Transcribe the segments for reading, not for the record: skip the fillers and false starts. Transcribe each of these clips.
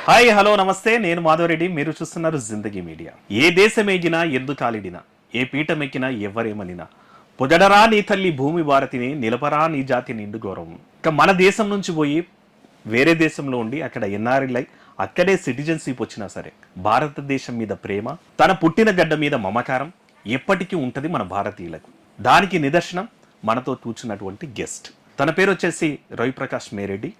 Hi hello నమస్తే, నేను మాధవరెడ్డి. మీరు చూస్తున్నారు జిందగీ మీడియా. ఏ దేశమేగినా ఎందు కాలిడినా, ఏ పీఠమెక్కినా ఎవ్వరేమనినా, పొగడరా నీ తల్లి భూమి భారతిని, నిలపరా నీ జాతి నిండు గౌరవం. ఇక మన దేశం నుంచి పోయి వేరే దేశంలో ఉండి అక్కడ ఎన్ఆర్ఐలై అక్కడే సిటిజన్షిప్ వచ్చినా సరే భారతదేశం మీద ప్రేమ, తన పుట్టిన గడ్డ మీద మమకారం ఎప్పటికీ ఉంటుంది మన భారతీయులకు. దానికి నిదర్శనం మనతో కూర్చున్నటువంటి గెస్ట్. తన పేరు వచ్చేసి రవిప్రకాష్ మేరెడ్డి.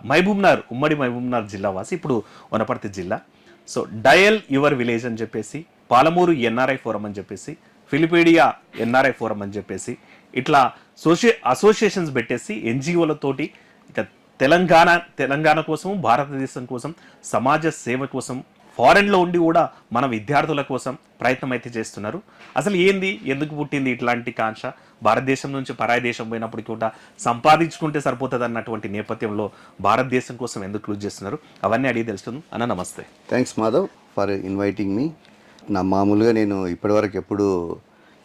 మహబూబ్నగర్, ఉమ్మడి మహబూబ్నగర్ జిల్లా వాసి, ఇప్పుడు వనపర్తి జిల్లా. సో డయల్ యువర్ విలేజ్ అని చెప్పేసి, పాలమూరు ఎన్ఆర్ఐ ఫోరం అని చెప్పేసి, ఫిలిపీడియా ఎన్ఆర్ఐ ఫోరం అని చెప్పేసి, ఇట్లా అసోసియేషన్స్ పెట్టేసి ఎన్జిఓలతోటి ఇక తెలంగాణ కోసం, భారతదేశం కోసం, సమాజ సేవ కోసం, ఫారెన్లో ఉండి కూడా మన విద్యార్థుల కోసం ప్రయత్నం అయితే చేస్తున్నారు. అసలు ఏంది, ఎందుకు పుట్టింది ఇట్లాంటి కాంక్ష, భారతదేశం నుంచి పరాయి దేశం పోయినప్పుడు కూడా సంపాదించుకుంటే సరిపోతుంది అన్నటువంటి నేపథ్యంలో భారతదేశం కోసం ఎందుకు క్లూజ్ చేస్తున్నారు, అవన్నీ అడిగి తెలుస్తుంది. అన్న నమస్తే. థ్యాంక్స్ మాధవ్ ఫర్ ఇన్వైటింగ్ మీ. నా మామూలుగా నేను ఇప్పటివరకు ఎప్పుడు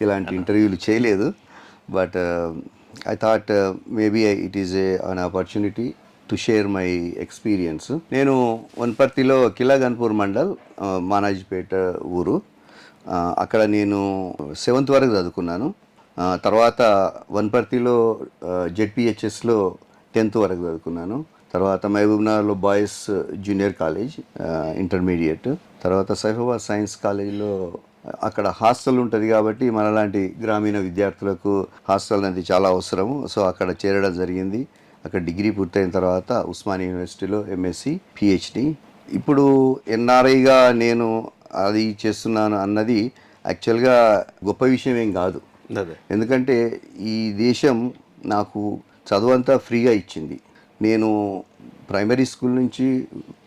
ఇలాంటి ఇంటర్వ్యూలు చేయలేదు, but I thought maybe it is an opportunity to share my experience. నేను వనపర్తిలో కిలా గన్పూర్ మండల్, మానాజిపేట ఊరు. అక్కడ నేను 7th వరకు చదువుకున్నాను. తర్వాత వనపర్తిలో జెడ్పిహెచ్ఎస్లో 10th వరకు చదువుకున్నాను. తర్వాత మహబూబ్నగర్లో బాయ్స్ జూనియర్ కాలేజ్ ఇంటర్మీడియట్. తర్వాత సైఫాబాద్ సైన్స్ కాలేజీలో అక్కడ హాస్టల్ ఉంటుంది కాబట్టి మనలాంటి గ్రామీణ విద్యార్థులకు హాస్టల్ అనేది చాలా అవసరము. సో అక్కడ చేరడం జరిగింది. అక్కడ డిగ్రీ పూర్తయిన తర్వాత ఉస్మానియా యూనివర్సిటీలో ఎంఎస్సి, పిహెచ్డి. ఇప్పుడు ఎన్ఆర్ఐగా నేను అది చేస్తున్నాను అన్నది యాక్చువల్గా గొప్ప విషయం ఏం కాదు. ఎందుకంటే ఈ దేశం నాకు చదువంతా ఫ్రీగా ఇచ్చింది. నేను ప్రైమరీ స్కూల్ నుంచి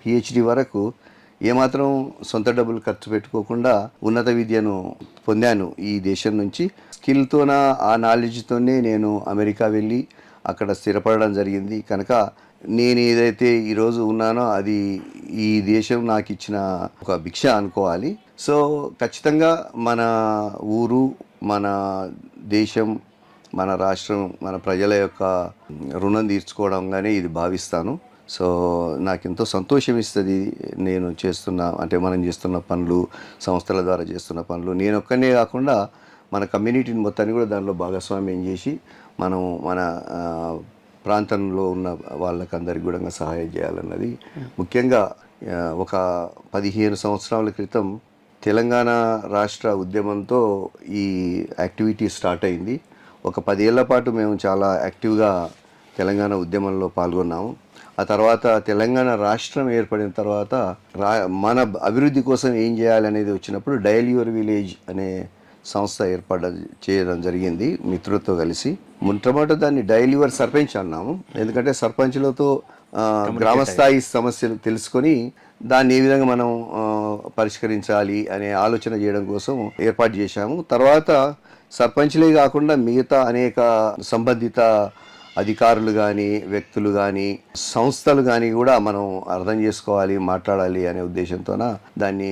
పిహెచ్డి వరకు ఏమాత్రం సొంత డబ్బులు ఖర్చు పెట్టుకోకుండా ఉన్నత విద్యను పొందాను ఈ దేశం నుంచి. స్కిల్తోన, ఆ నాలెడ్జ్తోనే నేను అమెరికా వెళ్ళి అక్కడ స్థిరపడడం జరిగింది. కనుక నేను ఏదైతే ఈరోజు ఉన్నానో అది ఈ దేశం నాకు ఇచ్చిన ఒక భిక్ష అనుకోవాలి. సో ఖచ్చితంగా మన ఊరు, మన దేశం, మన రాష్ట్రం, మన ప్రజల యొక్క రుణం తీర్చుకోవడంగానే ఇది భావిస్తాను. సో నాకు ఎంతో సంతోషం ఇస్తుంది నేను చేస్తున్న, అంటే మనం చేస్తున్న పనులు, సంస్థల ద్వారా చేస్తున్న పనులు. నేను ఒక్కనే కాకుండా మన కమ్యూనిటీని మొత్తాన్ని కూడా దానిలో భాగస్వామ్యం చేసి మనం మన ప్రాంతంలో ఉన్న వాళ్ళకందరికీ కూడా సహాయం చేయాలన్నది. ముఖ్యంగా ఒక 15 సంవత్సరాల క్రితం తెలంగాణ రాష్ట్ర ఉద్యమంతో ఈ యాక్టివిటీ స్టార్ట్ అయింది. ఒక 10 ఏళ్ల పాటు మేము చాలా యాక్టివ్గా తెలంగాణ ఉద్యమంలో పాల్గొన్నాము. ఆ తర్వాత తెలంగాణ రాష్ట్రం ఏర్పడిన తర్వాత మన అభివృద్ధి కోసం ఏం చేయాలనేది వచ్చినప్పుడు డయల్ యువర్ విలేజ్ అనే సంస్థ చేయడం జరిగింది మిత్రులతో కలిసి. మొట్టమొదట దాన్ని డయల్ యువర్ సర్పంచ్ అన్నాము. ఎందుకంటే సర్పంచులతో గ్రామస్థాయి సమస్యలు తెలుసుకొని దాన్ని ఏ విధంగా మనం పరిష్కరించాలి అనే ఆలోచన చేయడం కోసం ఏర్పాటు చేశాము. తర్వాత సర్పంచ్లే కాకుండా మిగతా అనేక సంబంధిత అధికారులు కానీ, వ్యక్తులు కానీ, సంస్థలు కానీ కూడా మనం అర్థం చేసుకోవాలి, మాట్లాడాలి అనే ఉద్దేశంతోన దాన్ని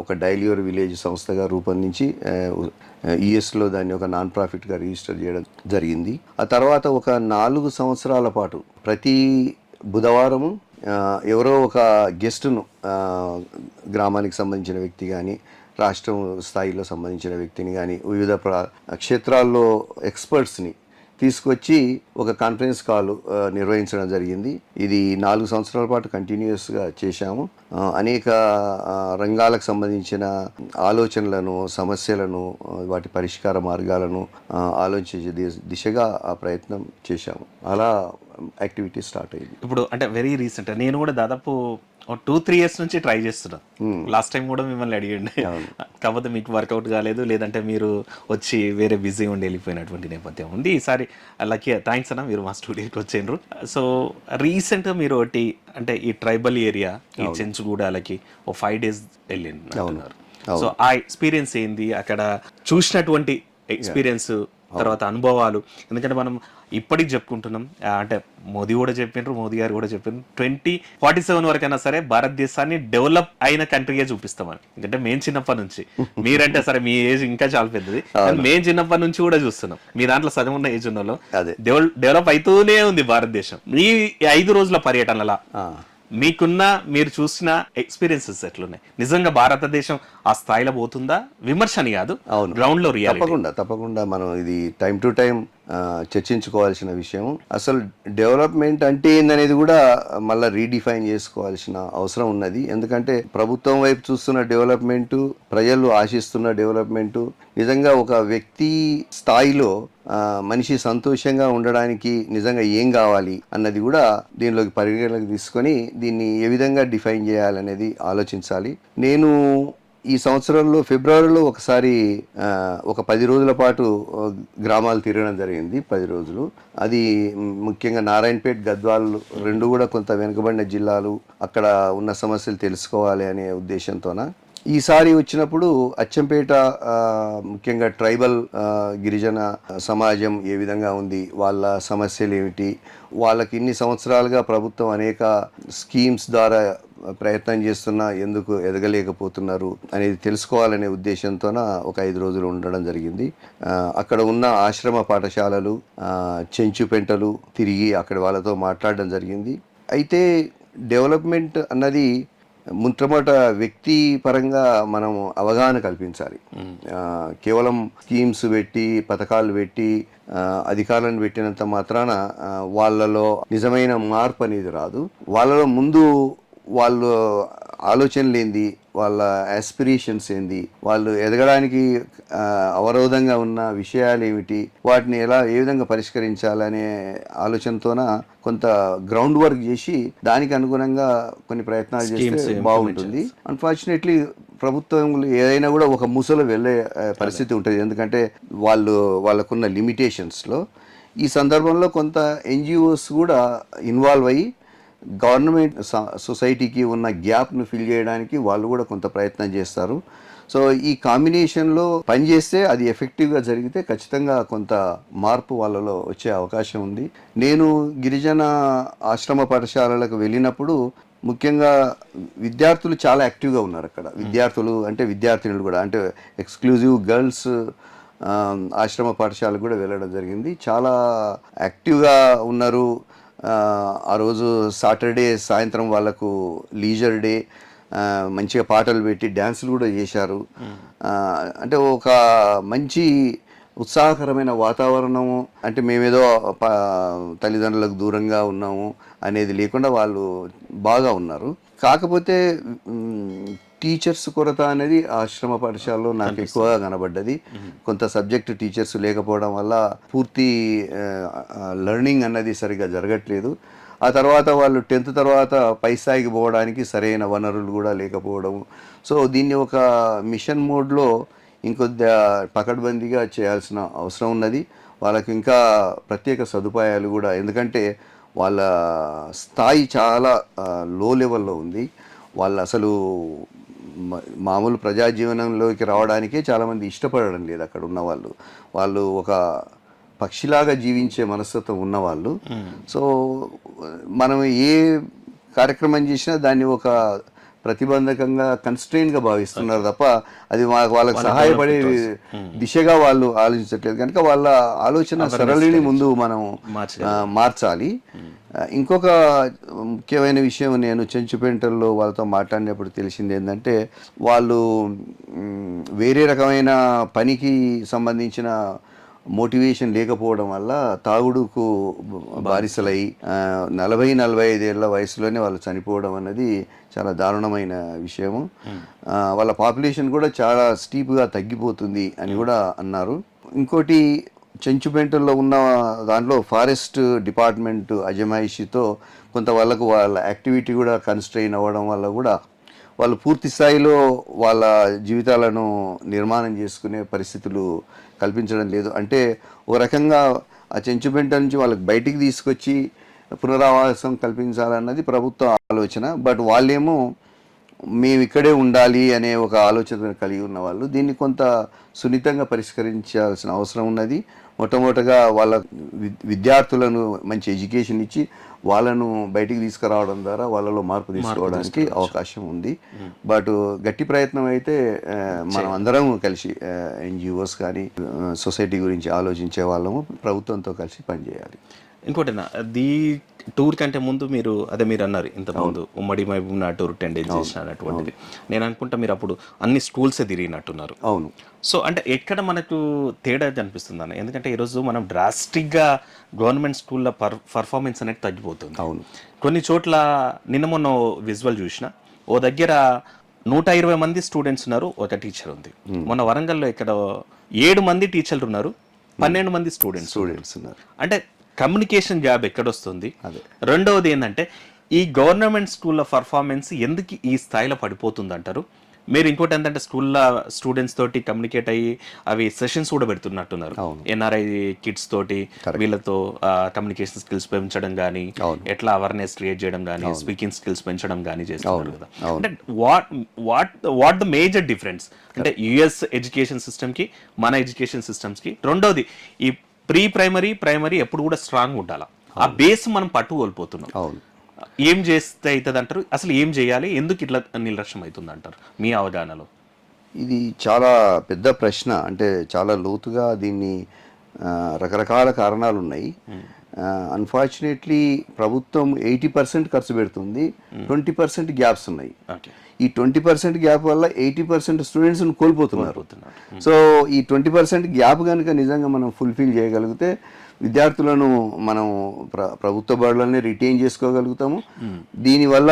ఒక డయల్ యువర్ విలేజ్ సంస్థగా రూపొందించి యుఎస్లో దాన్ని ఒక నాన్ ప్రాఫిట్గా రిజిస్టర్ చేయడం జరిగింది. ఆ తర్వాత ఒక 4 సంవత్సరాల పాటు ప్రతి బుధవారము ఎవరో ఒక గెస్టును, గ్రామానికి సంబంధించిన వ్యక్తి కానీ, రాష్ట్రం స్థాయిలో సంబంధించిన వ్యక్తిని కానీ, వివిధ క్షేత్రాల్లో ఎక్స్పర్ట్స్ని తీసుకొచ్చి ఒక కాన్ఫరెన్స్ కాల్ నిర్వహించడం జరిగింది. ఇది 4 సంవత్సరాల పాటు కంటిన్యూస్గా చేశాము. అనేక రంగాలకు సంబంధించిన ఆలోచనలను, సమస్యలను, వాటి పరిష్కార మార్గాలను ఆలోచించే దిశగా ఆ ప్రయత్నం చేశాము. అలా యాక్టివిటీ స్టార్ట్ అయ్యింది. ఇప్పుడు అంటే వెరీ రీసెంట్, నేను కూడా దాదాపు 2-3 years నుంచి ట్రై చేస్తున్నా. లాస్ట్ టైం కూడా మిమ్మల్ని అడిగండి, కాకపోతే మీకు వర్కౌట్ కాలేదు, లేదంటే మీరు వచ్చి వేరే బిజీ ఉండి వెళ్ళిపోయినటువంటి నేపథ్యం ఉంది. ఈసారి లక్కీ, థ్యాంక్స్ అన్న, మీరు మా స్టూడియోకి వచ్చిండ్రు. సో రీసెంట్గా మీరు ఒకటి అంటే ఈ ట్రైబల్ ఏరియా, ఈ చెంచుగూడలకి 5 days వెళ్ళినారు. సో ఆ ఎక్స్పీరియన్స్ ఏంది, అక్కడ చూసినటువంటి ఎక్స్పీరియన్స్, తర్వాత అనుభవాలు. ఎందుకంటే మనం ఇప్పటికి చెప్పుకుంటున్నాం, అంటే మోదీ కూడా చెప్పిండ్రు, మోదీ గారు కూడా చెప్పిండ్రు 2047 వరకైనా సరే భారతదేశాన్ని డెవలప్ అయిన కంట్రీగా చూపిస్తామని. ఎందుకంటే మేము చిన్నప్పటి నుంచి, మీరంటే సరే మీ ఏజ్ ఇంకా చాలా పెద్దది, మేము చిన్నప్పటి నుంచి కూడా చూస్తున్నాం. మీ దాంట్లో చదువున్న ఏజ్ ఉన్న వాళ్ళు డెవలప్ అవుతూనే ఉంది భారతదేశం. ఈ 5 రోజుల పర్యటనలా మీకున్న మీరు చూసిన ఎక్స్పీరియన్సెస్ ఎట్లున్నాయి? నిజంగా భారతదేశం ఆ స్థాయిలో పోతుందా? విమర్శని కాదు, అవును. గ్రౌండ్ లో రియాలిటీ. తప్పకుండా మనం ఇది టైం టు టైం చర్చించుకోవాల్సిన విషయం. అసలు డెవలప్మెంట్ అంటే ఏందనేది కూడా మళ్ళీ రీడిఫైన్ చేసుకోవాల్సిన అవసరం ఉన్నది. ఎందుకంటే ప్రభుత్వం వైపు చూస్తున్న డెవలప్మెంటు, ప్రజలు ఆశిస్తున్న డెవలప్మెంటు, నిజంగా ఒక వ్యక్తి స్థాయిలో మనిషి సంతోషంగా ఉండడానికి నిజంగా ఏం కావాలి అన్నది కూడా దీనిలోకి పరిగణలోకి తీసుకొని దీన్ని ఏ విధంగా డిఫైన్ చేయాలనేది ఆలోచించాలి. నేను ఈ సంవత్సరంలో ఫిబ్రవరిలో ఒకసారి ఒక 10 రోజుల పాటు గ్రామాలు తిరగడం జరిగింది. 10 రోజులు. అది ముఖ్యంగా నారాయణపేట్, గద్వాల్ రెండు కూడా కొంత వెనుకబడిన జిల్లాలు, అక్కడ ఉన్న సమస్యలు తెలుసుకోవాలి అనే ఉద్దేశంతోన ఈసారి వచ్చినప్పుడు అచ్చంపేట, ముఖ్యంగా ట్రైబల్ గిరిజన సమాజం ఏ విధంగా ఉంది, వాళ్ళ సమస్యలు ఏమిటి, వాళ్ళకి ఇన్ని సంవత్సరాలుగా ప్రభుత్వం అనేక స్కీమ్స్ ద్వారా ప్రయత్నం చేస్తున్నా ఎందుకు ఎదగలేకపోతున్నారు అనేది తెలుసుకోవాలనే ఉద్దేశంతోన ఒక 5 రోజులు ఉండడం జరిగింది. అక్కడ ఉన్న ఆశ్రమ పాఠశాలలు, చెంచుపెంటలు తిరిగి అక్కడ వాళ్ళతో మాట్లాడడం జరిగింది. అయితే డెవలప్మెంట్ అన్నది మొట్టమొదట వ్యక్తి పరంగా మనం అవగాహన కల్పించాలి. కేవలం స్కీమ్స్ పెట్టి, పథకాలు పెట్టి, అధికారులను పెట్టినంత మాత్రాన వాళ్ళలో నిజమైన మార్పు అనేది రాదు. వాళ్ళలో ముందు వాళ్ళు ఆలోచనలు ఏంది, వాళ్ళ ఆస్పిరేషన్స్ ఏంది, వాళ్ళు ఎదగడానికి అవరోధంగా ఉన్న విషయాలు ఏమిటి, వాటిని ఏ విధంగా పరిష్కరించాలనే ఆలోచనతోన కొంత గ్రౌండ్ వర్క్ చేసి దానికి అనుగుణంగా కొన్ని ప్రయత్నాలు చేస్తే బాగుంటుంది. అన్ఫార్చునేట్లీ ప్రభుత్వం ఏదైనా కూడా ఒక ముసలు వెళ్ళే పరిస్థితి ఉంటుంది. ఎందుకంటే వాళ్ళకున్న లిమిటేషన్స్లో ఈ సందర్భంలో కొంత ఎన్జిఓస్ కూడా ఇన్వాల్వ్ అయ్యి గవర్నమెంట్ సొసైటీకి ఉన్న గ్యాప్ను ఫిల్ చేయడానికి వాళ్ళు కూడా కొంత ప్రయత్నం చేస్తారు. సో ఈ కాంబినేషన్లో పనిచేస్తే అది ఎఫెక్టివ్గా జరిగితే ఖచ్చితంగా కొంత మార్పు వాళ్ళలో వచ్చే అవకాశం ఉంది. నేను గిరిజన ఆశ్రమ పాఠశాలలకు వెళ్ళినప్పుడు ముఖ్యంగా విద్యార్థులు చాలా యాక్టివ్గా ఉన్నారు అక్కడ. విద్యార్థులు అంటే విద్యార్థినులు కూడా, అంటే ఎక్స్క్లూజివ్ గర్ల్స్ ఆశ్రమ పాఠశాలకు కూడా వెళ్ళడం జరిగింది. చాలా యాక్టివ్గా ఉన్నారు. ఆ రోజు సాటర్డే సాయంత్రం వాళ్ళకు లీజర్ డే, మంచిగా పాటలు పెట్టి డ్యాన్సులు కూడా చేశారు. అంటే ఒక మంచి ఉత్సాహకరమైన వాతావరణము, అంటే మేమేదో తల్లిదండ్రులకు దూరంగా ఉన్నాము అనేది లేకుండా వాళ్ళు బాగా ఉన్నారు. కాకపోతే టీచర్స్ కొరత అనేది ఆశ్రమ పాఠశాలలో నాకు ఎక్కువగా కనబడ్డది. కొంత సబ్జెక్ట్ టీచర్స్ లేకపోవడం వల్ల పూర్తి లెర్నింగ్ అన్నది సరిగా జరగట్లేదు. ఆ తర్వాత వాళ్ళు 10th తర్వాత పై స్థాయికి పోవడానికి సరైన వనరులు కూడా లేకపోవడం. సో దీన్ని ఒక మిషన్ మోడ్లో ఇంకొద్ది పకడ్బందీగా చేయాల్సిన అవసరం ఉన్నది. వాళ్ళకి ఇంకా ప్రత్యేక సదుపాయాలు కూడా, ఎందుకంటే వాళ్ళ స్థాయి చాలా లో లెవెల్లో ఉంది. వాళ్ళు అసలు మామూలు ప్రజాజీవనంలోకి రావడానికే చాలామంది ఇష్టపడడం లేదు అక్కడ ఉన్న వాళ్ళు ఒక పక్షిలాగా జీవించే మనస్తత్వం ఉన్నవాళ్ళు. సో మనం ఏ కార్యక్రమం చేసినా దాన్ని ఒక ప్రతిబంధకంగా, కన్స్ట్రెయిన్గా భావిస్తున్నారు తప్ప అది వాళ్ళకి సహాయపడే దిశగా వాళ్ళు ఆలోచించట్లేదు. కనుక వాళ్ళ ఆలోచన సరళిని ముందు మనం మార్చాలి. ఇంకొక ముఖ్యమైన విషయం, నేను చెంచుపెంటల్లో వాళ్ళతో మాట్లాడినప్పుడు తెలిసింది ఏంటంటే, వాళ్ళు వేరే రకమైన పనికి సంబంధించిన మోటివేషన్ లేకపోవడం వల్ల తాగుడుకు బానిసలై 40-45 ఏళ్ల వయసులోనే వాళ్ళు చనిపోవడం అన్నది చాలా దారుణమైన విషయము. వాళ్ళ పాపులేషన్ కూడా చాలా స్టీప్గా తగ్గిపోతుంది అని కూడా అన్నారు. ఇంకోటి, చెంచుపెంటల్లో ఉన్న దాంట్లో ఫారెస్ట్ డిపార్ట్మెంట్ అజమాయిషితో కొంత వాళ్ళ యాక్టివిటీ కూడా కన్స్ట్రెయిన్ అవ్వడం వల్ల కూడా వాళ్ళు పూర్తి స్థాయిలో వాళ్ళ జీవితాలను నిర్మాణం చేసుకునే పరిస్థితులు కల్పించడం లేదు. అంటే ఓ రకంగా ఆ చెంచుపెంట నుంచి వాళ్ళకి బయటికి తీసుకొచ్చి పునరావాసం కల్పించాలన్నది ప్రభుత్వ ఆలోచన. బట్ వాళ్ళేమో మేము ఇక్కడే ఉండాలి అనే ఒక ఆలోచన కలిగి ఉన్న వాళ్ళు. దీన్ని కొంత సున్నితంగా పరిష్కరించాల్సిన అవసరం ఉన్నది. మొట్టమొదటిగా వాళ్ళ విద్యార్థులను మంచి ఎడ్యుకేషన్ ఇచ్చి వాళ్ళను బయటికి తీసుకురావడం ద్వారా వాళ్ళలో మార్పు తీసుకోవడానికి అవకాశం ఉంది. బట్ గట్టి ప్రయత్నం అయితే మనం అందరం కలిసి, ఎన్జిఓస్ కానీ సొసైటీ గురించి ఆలోచించే వాళ్ళము ప్రభుత్వంతో కలిసి పనిచేయాలి. ఇంకోటి ది టూర్ కంటే ముందు మీరు అన్నారు ఇంతకుముందు ఉమ్మడి మహబూబ్ నా టూర్ 10 days చేసిన అన్నటువంటిది. నేను అనుకుంటా మీరు అప్పుడు అన్ని స్కూల్సే తిరిగినట్టున్నారు. అవును. సో అంటే ఎక్కడ మనకు తేడా కనిపిస్తుంది అన్న, ఎందుకంటే ఈరోజు మనం డ్రాస్టిక్గా గవర్నమెంట్ స్కూల్లో పర్ఫార్మెన్స్ అనేది తగ్గిపోతుంది. అవును. కొన్ని చోట్ల నిన్న మొన్న విజువల్ చూసిన ఓ దగ్గర 120 మంది స్టూడెంట్స్ ఉన్నారు, ఒక టీచర్ ఉంది. మొన్న వరంగల్లో ఇక్కడ 7 మంది టీచర్లు ఉన్నారు, 12 మంది స్టూడెంట్స్ ఉన్నారు. అంటే కమ్యూనికేషన్ గ్యాప్ ఎక్కడొస్తుంది. రెండవది ఏంటంటే ఈ గవర్నమెంట్ స్కూల్లో పర్ఫార్మెన్స్ ఎందుకు ఈ స్థాయిలో పడిపోతుంది అంటారు మీరు? ఇంకోటి ఏంటంటే స్కూల్లో స్టూడెంట్స్ తోటి కమ్యూనికేట్ అయ్యి అవి సెషన్స్ కూడా పెడుతున్నట్టున్నారు, ఎన్ఆర్ఐ కిడ్స్ తోటి వీళ్ళతో కమ్యూనికేషన్ స్కిల్స్ పెంచడం కానీ, ఎట్లా అవేర్నెస్ క్రియేట్ చేయడం కానీ, స్పీకింగ్ స్కిల్స్ పెంచడం కానీ చేస్తున్నారు కదా. అంటే వాట్ ద మేజర్ డిఫరెన్స్ అంటే యుఎస్ ఎడ్యుకేషన్ సిస్టమ్కి మన ఎడ్యుకేషన్ సిస్టమ్స్కి? రెండవది ఈ ప్రైమరీ ఎప్పుడు కూడా స్ట్రాంగ్ ఉండాలి, ఆ బేస్ మనం పట్టు కోల్పోతున్నాం. ఏం చేస్తే అవుతుంది అంటారు, అసలు ఏం చేయాలి, ఎందుకు ఇట్లా నిర్లక్ష్యం అవుతుంది అంటారు మీ అవగాహనలో? ఇది చాలా పెద్ద ప్రశ్న. అంటే చాలా లోతుగా దీన్ని రకరకాల కారణాలు ఉన్నాయి. అన్ఫార్చునేట్లీ ప్రభుత్వం 80% ఖర్చు పెడుతుంది, 20% గ్యాప్స్ ఉన్నాయి. ఈ 20% గ్యాప్ వల్ల 80% స్టూడెంట్స్ని కోల్పోతున్నారు. సో ఈ 20% గ్యాప్ కనుక నిజంగా మనం ఫుల్ఫిల్ చేయగలిగితే విద్యార్థులను మనం ప్రభుత్వ బడులనే రిటైన్ చేసుకోగలుగుతాము. దీనివల్ల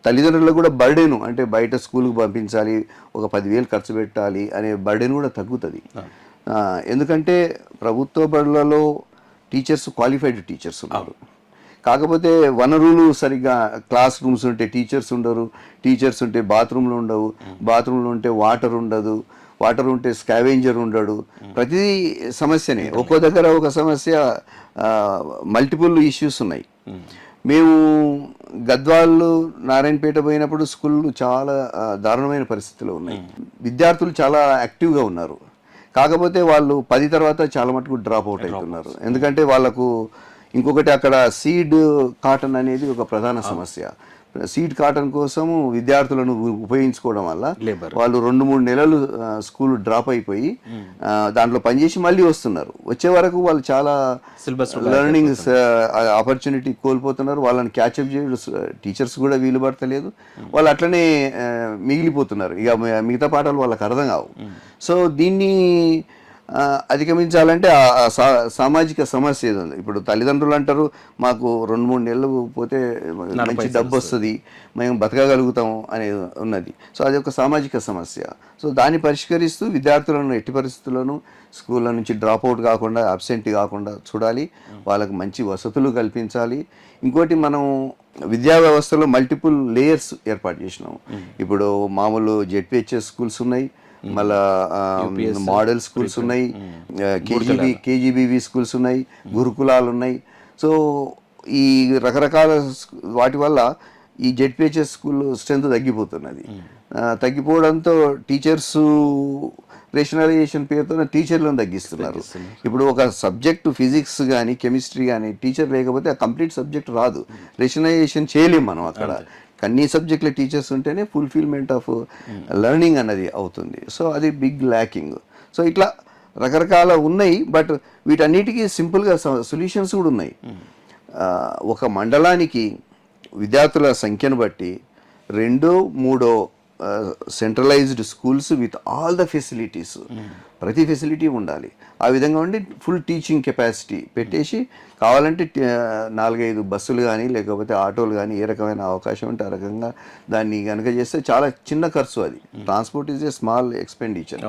తల్లిదండ్రులకు కూడా బర్డెను, అంటే బయట స్కూల్కి పంపించాలి, ఒక 10,000 ఖర్చు పెట్టాలి అనే బర్డెన్ కూడా తగ్గుతుంది. ఎందుకంటే ప్రభుత్వ బడులలో టీచర్స్ క్వాలిఫైడ్ టీచర్స్ ఉన్నారు. కాకపోతే వనరులు సరిగ్గా, క్లాస్ రూమ్స్ ఉంటే టీచర్స్ ఉండరు, టీచర్స్ ఉంటే బాత్రూమ్లు ఉండవు, బాత్రూమ్లు ఉంటే వాటర్ ఉండదు, వాటర్ ఉంటే స్కావెంజర్ ఉండడు. ప్రతి సమస్యనే, ఒక్కో దగ్గర ఒక సమస్య, మల్టిపుల్ ఇష్యూస్ ఉన్నాయి. మేము గద్వాళ్ళు నారాయణపేట పోయినప్పుడు స్కూళ్ళు చాలా దారుణమైన పరిస్థితిలో ఉన్నాయి. విద్యార్థులు చాలా యాక్టివ్గా ఉన్నారు, కాకపోతే వాళ్ళు 10 తర్వాత చాలా మటుకు డ్రాప్ అవుట్ అవుతున్నారు. ఎందుకంటే వాళ్ళకు ఇంకొకటి అక్కడ సీడ్ కాటన్ అనేది ఒక ప్రధాన సమస్య. సీడ్ కాటన్ కోసము విద్యార్థులను ఉపయోగించుకోవడం వల్ల వాళ్ళు 2-3 నెలలు స్కూల్ డ్రాప్ అయిపోయి దాంట్లో పనిచేసి మళ్ళీ వస్తున్నారు. వచ్చే వరకు వాళ్ళు చాలా లెర్నింగ్ ఆపర్చునిటీ కోల్పోతున్నారు. వాళ్ళని క్యాచప్ చేయడం టీచర్స్ కూడా వీలు పడతలేదు. వాళ్ళు అట్లనే మిగిలిపోతున్నారు. ఇక మిగతా పాఠాలు వాళ్ళకి అర్థం కావు. సో దీన్ని అధిగమించాలంటే సామాజిక సమస్య ఏది ఉంది. ఇప్పుడు తల్లిదండ్రులు అంటారు మాకు 2-3 నెలలు పోతే మంచి డబ్బు వస్తుంది, మేము బతకగలుగుతాము అనేది ఉన్నది. సో అది ఒక సామాజిక సమస్య. సో దాన్ని పరిష్కరిస్తూ విద్యార్థులను ఎట్టి పరిస్థితుల్లోనూ స్కూళ్ళ నుంచి డ్రాప్ అవుట్ కాకుండా, అబ్సెంట్ కాకుండా చూడాలి, వాళ్ళకు మంచి వసతులు కల్పించాలి. ఇంకోటి, మనం విద్యా వ్యవస్థలో మల్టిపుల్ లేయర్స్ ఏర్పాటు చేసినాము. ఇప్పుడు మామూలు జెడ్పిహెచ్ఎస్ స్కూల్స్ ఉన్నాయి, మళ్ళా మోడల్ స్కూల్స్ ఉన్నాయి, కేజీబీవి స్కూల్స్ ఉన్నాయి, గురుకులాలు ఉన్నాయి. సో ఈ రకరకాల వాటి వల్ల ఈ జెడ్పిహెచ్ఎస్ స్కూల్ స్ట్రెంత్ తగ్గిపోతున్నది. తగ్గిపోవడంతో టీచర్స్ రేషనలైజేషన్ పేరుతో టీచర్లను తగ్గిస్తున్నారు. ఇప్పుడు ఒక సబ్జెక్టు ఫిజిక్స్ కానీ కెమిస్ట్రీ కానీ టీచర్ లేకపోతే ఆ కంప్లీట్ సబ్జెక్ట్ రాదు, రేషనలైజేషన్ చేయలేం మనం. అక్కడ అన్ని సబ్జెక్టుల టీచర్స్ ఉంటేనే ఫుల్ఫిల్మెంట్ ఆఫ్ లెర్నింగ్ అన్నది అవుతుంది. సో అది బిగ్ ల్యాకింగ్. సో ఇట్లా రకరకాల ఉన్నాయి, బట్ వీటన్నిటికీ సింపుల్గా సొల్యూషన్స్ కూడా ఉన్నాయి. ఒక మండలానికి విద్యార్థుల సంఖ్యను బట్టి 2-3 centralised schools with all the facilities, ప్రతి ఫెసిలిటీ ఉండాలి. ఆ విధంగా ఉండి ఫుల్ టీచింగ్ కెపాసిటీ పెట్టేసి కావాలంటే 4-5 బస్సులు కానీ లేకపోతే ఆటోలు కానీ ఏ రకమైన అవకాశం ఉంటే ఆ రకంగా దాన్ని కనుక చేస్తే చాలా చిన్న ఖర్చు. అది transport is a small expenditure.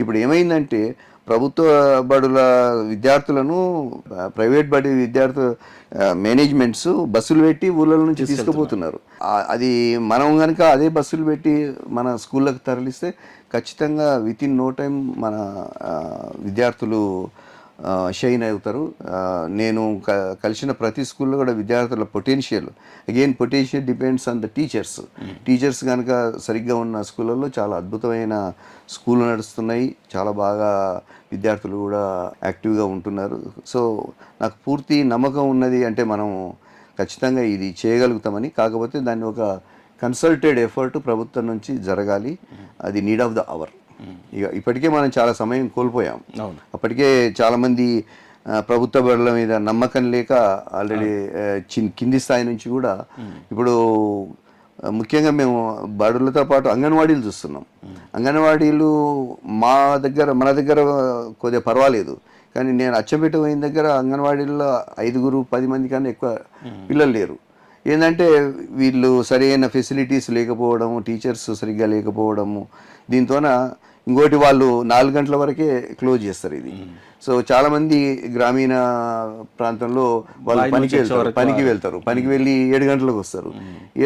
ఇప్పుడు ఏమైందంటే ప్రభుత్వ బడుల విద్యార్థులను ప్రైవేట్ బడి విద్యార్థుల మేనేజ్మెంట్స్ బస్సులు పెట్టి ఊళ్ళ నుంచి తీసుకుపోతున్నారు. అది మనం కనుక అదే బస్సులు పెట్టి మన స్కూళ్ళకు తరలిస్తే ఖచ్చితంగా విత్ ఇన్ నో టైం మన విద్యార్థులు షైన్ అవుతారు. నేను కలిసిన ప్రతి స్కూల్లో కూడా విద్యార్థుల potential depends on the teachers కనుక సరిగ్గా ఉన్న స్కూళ్ళల్లో చాలా అద్భుతమైన స్కూళ్ళు నడుస్తున్నాయి, చాలా బాగా విద్యార్థులు కూడా యాక్టివ్గా ఉంటున్నారు. సో నాకు పూర్తి నమ్మకం ఉన్నది, అంటే మనం ఖచ్చితంగా ఇది చేయగలుగుతామని. కాకపోతే దాన్ని ఒక కన్సల్టెడ్ ఎఫర్ట్ ప్రభుత్వం నుంచి జరగాలి. అది నీడ్ ఆఫ్ ద అవర్. ఇక ఇప్పటికే మనం చాలా సమయం కోల్పోయాం. అప్పటికే చాలామంది ప్రభుత్వ బడుల మీద నమ్మకం లేక ఆల్రెడీ కింది స్థాయి నుంచి కూడా ఇప్పుడు ముఖ్యంగా మేము బడులతో పాటు అంగన్వాడీలు చూస్తున్నాం. అంగన్వాడీలు మన దగ్గర కొద్దిగా పర్వాలేదు, కానీ నేను అచ్చంపేట పోయిన దగ్గర అంగన్వాడీల్లో 5-10 మంది కన్నా ఎక్కువ పిల్లలు లేరు. ఏంటంటే వీళ్ళు సరైన ఫెసిలిటీస్ లేకపోవడము, టీచర్స్ సరిగ్గా లేకపోవడము, దీంతోన ఇంకోటి వాళ్ళు 4 గంటల వరకే క్లోజ్ చేస్తారు ఇది. సో చాలామంది గ్రామీణ ప్రాంతంలో వాళ్ళు పనికి వెళ్తారు, పనికి వెళ్ళి 7 గంటలకు వస్తారు.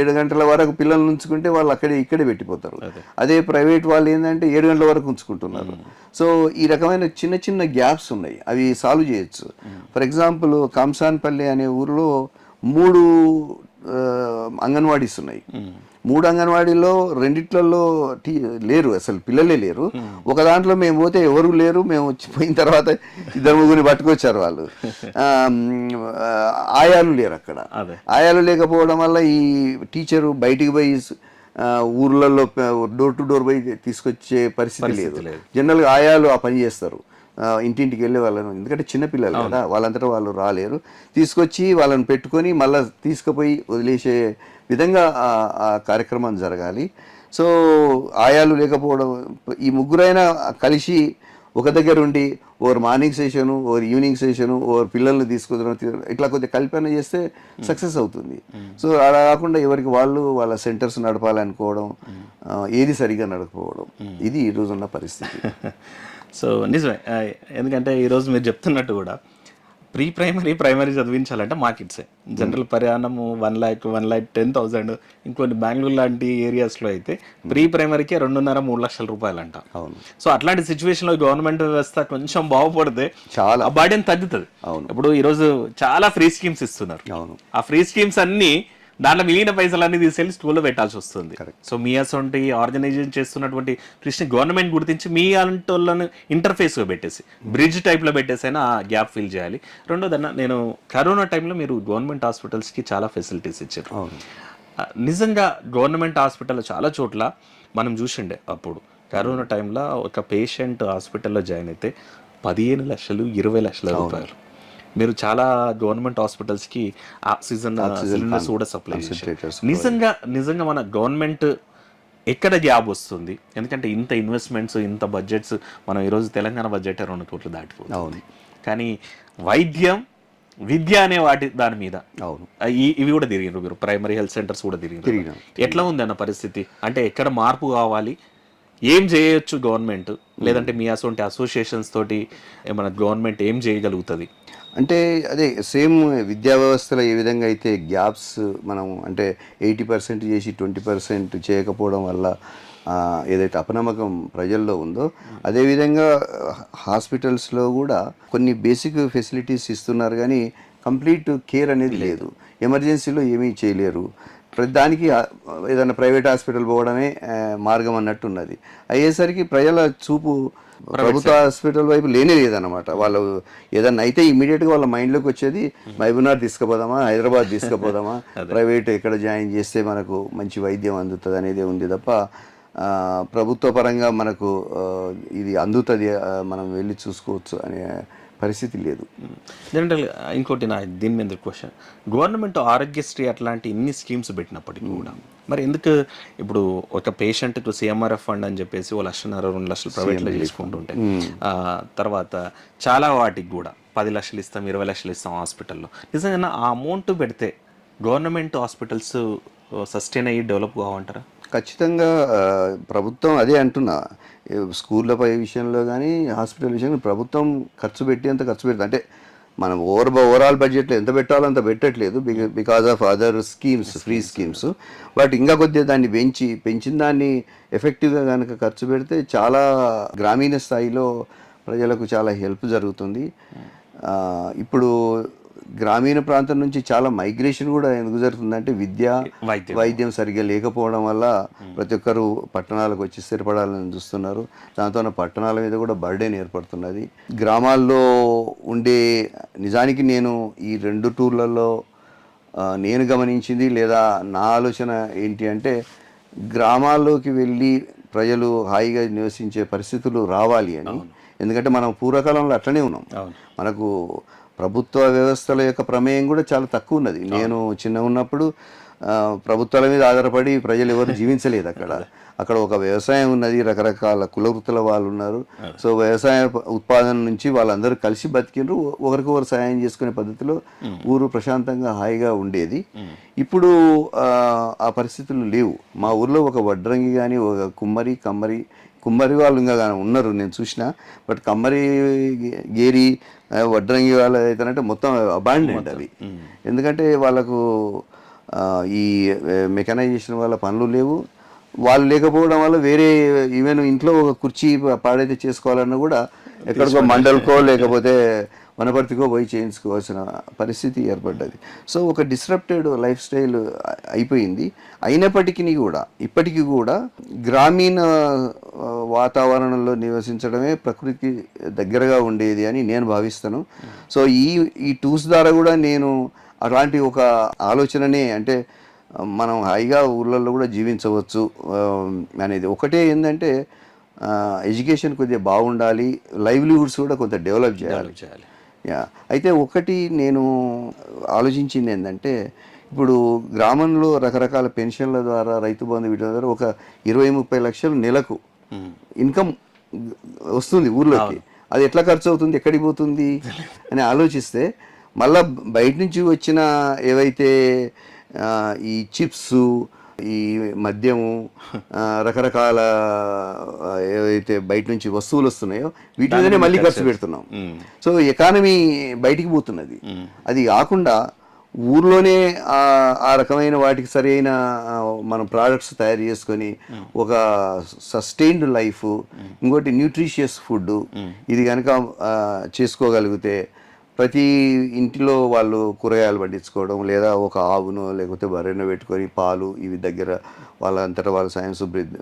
7 గంటల వరకు పిల్లల్ని ఉంచుకుంటే వాళ్ళు ఇక్కడే పెట్టిపోతారు. అదే ప్రైవేట్ వాళ్ళు ఏంటంటే 7 గంటల వరకు ఉంచుకుంటున్నారు. సో ఈ రకమైన చిన్న చిన్న గ్యాప్స్ ఉన్నాయి, అవి సాల్వ్ చేయొచ్చు. ఫర్ ఎగ్జాంపుల్ కంసాన్పల్లి అనే ఊరిలో 3 అంగన్వాడీస్ ఉన్నాయి. 3 అంగన్వాడీలో 2 లేరు, అసలు పిల్లలే లేరు. ఒక దాంట్లో మేము పోతే ఎవరు లేరు, మేము పోయిన తర్వాత 2-3 పట్టుకొచ్చారు వాళ్ళు. ఆయాలు లేరు అక్కడ. ఆయాలు లేకపోవడం వల్ల ఈ టీచరు బయటికి పోయి ఊర్లలో డోర్ టు డోర్ పోయి తీసుకొచ్చే పరిస్థితి లేదు. జనరల్గా ఆయాలు ఆ పని చేస్తారు, ఇంటింటికి వెళ్ళే వాళ్ళను, ఎందుకంటే చిన్నపిల్లలు కదా, వాళ్ళంతటా వాళ్ళు రాలేరు. తీసుకొచ్చి వాళ్ళని పెట్టుకొని మళ్ళీ తీసుకుపోయి వదిలేసే విధంగా ఆ కార్యక్రమం జరగాలి. సో ఆయాలు లేకపోవడం, ఈ ముగ్గురైనా కలిసి ఒక దగ్గర ఉండి over morning session, over evening session, over పిల్లల్ని తీసుకుని ఇట్లా కొద్దిగా కల్పన చేస్తే సక్సెస్ అవుతుంది. సో అలా కాకుండా ఎవరికి వాళ్ళు వాళ్ళ సెంటర్స్ నడపాలనుకోవడం, ఏది సరిగా నడకపోవడం, ఇది ఈరోజున్న పరిస్థితి. సో నిజమే, ఎందుకంటే ఈరోజు మీరు చెప్తున్నట్టు కూడా ప్రైమరీ చదివించాలంటే మార్కెట్సే జనరల్ ప్రయాణము 1,10,000. ఇంకొన్ని బెంగళూరు లాంటి ఏరియాస్లో అయితే ప్రైమరీకే 2.5-3 లక్షల రూపాయలు అంట. సో అట్లాంటి సిచ్యువేషన్లో గవర్నమెంట్ వ్యవస్థ కొంచెం బాగుపడితే చాలా ఆ బాడీని తగ్గుతుంది. ఇప్పుడు ఈరోజు చాలా ఫ్రీ స్కీమ్స్ ఇస్తున్నారు. ఆ ఫ్రీ స్కీమ్స్ అన్ని దాంట్లో మిగిలిన పైసలన్నీ తీసుకెళ్ళి స్కూల్లో పెట్టాల్సి వస్తుంది. సో మీ అసొంటి ఆర్గనైజేషన్ చేస్తున్నటువంటి కృషి గవర్నమెంట్ గుర్తించి మీ అలాంటి వాళ్ళని ఇంటర్ఫేస్గా పెట్టేసి బ్రిడ్జ్ టైప్లో పెట్టేసైనా ఆ గ్యాప్ ఫిల్ చేయాలి. రెండోదన్నా, నేను కరోనా టైంలో మీరు గవర్నమెంట్ హాస్పిటల్స్కి చాలా ఫెసిలిటీస్ ఇచ్చారు. నిజంగా గవర్నమెంట్ హాస్పిటల్ చాలా చోట్ల మనం చూసిండే అప్పుడు కరోనా టైంలో ఒక పేషెంట్ హాస్పిటల్లో జాయిన్ అయితే 15 లక్షలు 20 లక్షల రూపాయలు. మీరు చాలా గవర్నమెంట్ హాస్పిటల్స్కి ఆక్సిజన్ సిలిండర్స్ కూడా సప్లై చేశారు. నిజంగా మన గవర్నమెంట్ ఎక్కడ గ్యాప్ వస్తుంది? ఎందుకంటే ఇంత ఇన్వెస్ట్మెంట్స్, ఇంత బడ్జెట్స్, మనం ఈరోజు తెలంగాణ బడ్జెట్ 2 కోట్లు దాటిపోతుంది. కానీ వైద్యం, విద్య అనే దాని మీద ఇవి కూడా తిరిగినారు మీరు, ప్రైమరీ హెల్త్ సెంటర్స్ కూడా తిరిగినారు. ఎట్లా ఉంది అన్న పరిస్థితి? అంటే ఎక్కడ మార్పు కావాలి, ఏం చేయొచ్చు గవర్నమెంట్, లేదంటే మీ అసొంటి అసోసియేషన్స్ తోటి ఏమైనా గవర్నమెంట్ ఏం చేయగలుగుతుంది? అంటే అదే సేమ్ విద్యా వ్యవస్థలో ఏ విధంగా అయితే గ్యాప్స్ మనం అంటే 80% చేసి 20% చేయకపోవడం వల్ల ఏదైతే అపనమ్మకం ప్రజల్లో ఉందో, అదేవిధంగా హాస్పిటల్స్లో కూడా కొన్ని బేసిక్ ఫెసిలిటీస్ ఇస్తున్నారు, కానీ కంప్లీట్ కేర్ అనేది లేదు. ఎమర్జెన్సీలో ఏమీ చేయలేరు. ప్రతిదానికి ఏదైనా ప్రైవేట్ హాస్పిటల్ పోవడమే మార్గం అన్నట్టున్నది. అయ్యేసరికి ప్రజల చూపు ప్రభుత్వ హాస్పిటల్ వైపు లేనే లేదన్నమాట. వాళ్ళు ఏదన్నా అయితే ఇమీడియట్గా వాళ్ళ మైండ్లోకి వచ్చేది మహబూబ్నగర్ తీసుకుపోదామా, హైదరాబాద్ తీసుకుపోదామా, ప్రైవేట్ ఎక్కడ జాయిన్ చేస్తే మనకు మంచి వైద్యం అందుతుంది అనేది ఉంది తప్ప ప్రభుత్వ పరంగా మనకు ఇది అందుతుంది, మనం వెళ్ళి చూసుకోవచ్చు అనే పరిస్థితి లేదు. జనరల్ ఇంకోటి నా దీని మీద క్వశ్చన్, గవర్నమెంట్ ఆరోగ్యశ్రీ అట్లాంటి ఇన్ని స్కీమ్స్ పెట్టినప్పటికీ కూడా మరి ఎందుకు ఇప్పుడు ఒక పేషెంట్కు CMRF ఫండ్ అని చెప్పేసి 1,50,000 2 లక్షలు ప్రైవేట్లో చేసుకుంటుంటే, తర్వాత చాలా వాటికి కూడా 10 లక్షలు ఇస్తాం, 20 లక్షలు ఇస్తాం హాస్పిటల్లో. నిజంగా ఆ అమౌంట్ పెడితే గవర్నమెంట్ హాస్పిటల్స్ సస్టైన్ అయ్యి డెవలప్ కావంటారా? ఖచ్చితంగా ప్రభుత్వం అదే అంటున్నా, స్కూళ్ళపై విషయంలో కానీ హాస్పిటల్ విషయంలో ప్రభుత్వం ఖర్చు పెడుతుంది. అంటే మనం ఓవరాల్ బడ్జెట్లో ఎంత పెట్టాలో అంత పెట్టట్లేదు, because of other schemes, free schemes. But ఇంకా కొద్దిగా దాన్ని పెంచిన దాన్ని ఎఫెక్టివ్గా కనుక ఖర్చు పెడితే చాలా గ్రామీణ స్థాయిలో ప్రజలకు చాలా హెల్ప్ జరుగుతుంది. ఇప్పుడు గ్రామీణ ప్రాంతం నుంచి చాలా మైగ్రేషన్ కూడా ఎందుకు జరుగుతుందంటే వైద్యం సరిగ్గా లేకపోవడం వల్ల ప్రతి ఒక్కరు పట్టణాలకు వచ్చి స్థిరపడాలని చూస్తున్నారు. దాంతో పట్టణాల మీద కూడా బర్డెన్ ఏర్పడుతున్నది. గ్రామాల్లో ఉండే నిజానికి నేను ఈ 2 టూర్లలో నేను గమనించింది లేదా నా ఆలోచన ఏంటి అంటే, గ్రామాల్లోకి వెళ్ళి ప్రజలు హాయిగా నివసించే పరిస్థితులు రావాలి అని. ఎందుకంటే మనం పూర్వకాలంలో అట్లనే ఉన్నాం. మనకు ప్రభుత్వ వ్యవస్థల యొక్క ప్రమేయం కూడా చాలా తక్కువ ఉన్నది. నేను చిన్న ఉన్నప్పుడు ప్రభుత్వాల మీద ఆధారపడి ప్రజలు ఎవరు జీవించలేదు. అక్కడ ఒక వ్యవసాయం ఉన్నది, రకరకాల కుల వృత్తుల వాళ్ళు ఉన్నారు. సో వ్యవసాయ ఉత్పాదన నుంచి వాళ్ళందరూ కలిసి బతికిండ్రు, ఒకరికొకరు సాయం చేసుకునే పద్ధతిలో ఊరు ప్రశాంతంగా హాయిగా ఉండేది. ఇప్పుడు ఆ పరిస్థితులు లేవు. మా ఊర్లో ఒక వడ్రంగి కానీ, ఒక కుమ్మరి వాళ్ళు ఇంకా ఉన్నారు, నేను చూసిన. బట్ కమ్మరి, గేరి, వడ్రంగి వాళ్ళు అయితేనంటే మొత్తం అబాండెంట్ అవి. ఎందుకంటే వాళ్ళకు ఈ మెకనైజేషన్ వల్ల పనులు లేవు. వాళ్ళు లేకపోవడం వల్ల వేరే ఈవెన్ ఇంట్లో ఒక కుర్చీ పాడైతే చేసుకోవాలన్నా కూడా ఎక్కడికో మండల్కో లేకపోతే వనపర్తికో పోయి చేయించుకోవాల్సిన పరిస్థితి ఏర్పడ్డది. సో ఒక డిస్రప్టెడ్ లైఫ్ స్టైల్ అయిపోయింది. అయినప్పటికీ కూడా ఇప్పటికీ కూడా గ్రామీణ వాతావరణంలో నివసించడమే ప్రకృతికి దగ్గరగా ఉండేది అని నేను భావిస్తాను. సో ఈ టూర్స్ ద్వారా కూడా నేను అలాంటి ఒక ఆలోచననే, అంటే మనం హాయిగా ఊళ్ళల్లో కూడా జీవించవచ్చు అనేది. ఒకటే ఏంటంటే ఎడ్యుకేషన్ కొద్దిగా బాగుండాలి, లైవ్లీహుడ్స్ కూడా కొంత డెవలప్ చేయాలి. అయితే ఒకటి నేను ఆలోచించింది ఏంటంటే, ఇప్పుడు గ్రామంలో రకరకాల పెన్షన్ల ద్వారా, రైతు బంధు వీటి ద్వారా ఒక 20-30 లక్షలు నెలకు ఇన్కమ్ వస్తుంది ఊర్లోకి. అది ఎట్లా ఖర్చు అవుతుంది, ఎక్కడికి పోతుంది అని ఆలోచిస్తే, మళ్ళా బయట నుంచి వచ్చిన ఏవైతే ఈ చిప్స్, ఈ మద్యము, రకరకాల ఏవైతే బయట నుంచి వస్తువులు వస్తున్నాయో వీటి మీదనే మళ్ళీ ఖర్చు పెడుతున్నాం. సో ఎకానమీ బయటికి పోతున్నది. అది కాకుండా ఊర్లోనే ఆ రకమైన వాటికి సరైన మనం ప్రోడక్ట్స్ తయారు చేసుకొని ఒక సస్టైన్డ్ లైఫ్, ఇంకోటి న్యూట్రిషియస్ ఫుడ్, ఇది కనుక చేసుకోగలిగితే ప్రతి ఇంటిలో వాళ్ళు కూరగాయలు పండించుకోవడం, లేదా ఒక ఆవును లేకపోతే బర్రెను పెట్టుకొని పాలు ఇవి దగ్గర వాళ్ళంతటా వాళ్ళ